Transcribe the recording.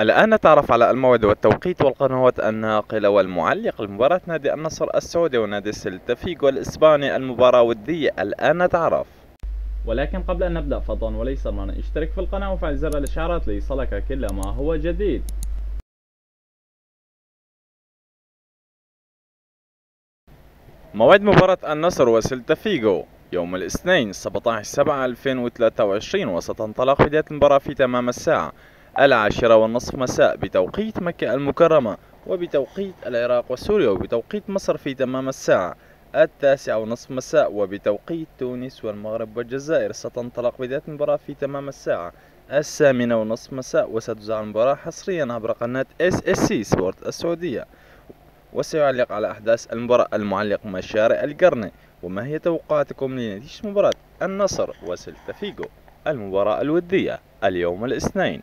الآن نتعرف على الموعد والتوقيت والقنوات الناقلة والمعلق لمباراة نادي النصر السعودي ونادي سيلتا فيغو الإسباني، المباراة ودية. الآن نتعرف. ولكن قبل أن نبدأ فضلا وليس أمرا اشترك في القناة وفعل زر الإشعارات ليصلك كل ما هو جديد. موعد مباراة النصر وسيلتا فيغو يوم الاثنين 17/7/2023، وستنطلق بداية المباراة في تمام الساعة 10:30 مساء بتوقيت مكة المكرمة، وبتوقيت العراق وسوريا، وبتوقيت مصر في تمام الساعة 9:30 مساء، وبتوقيت تونس والمغرب والجزائر ستنطلق بداية المباراة في تمام الساعة 8:30 مساء، وستذاع المباراة حصريا عبر قناة SSC سبورت السعودية. وسيعلق على أحداث المباراة المعلق مشاري القرني. وما هي توقعاتكم لنتيجة مباراة النصر وسيلتا فيغو المباراة الودية اليوم الاثنين؟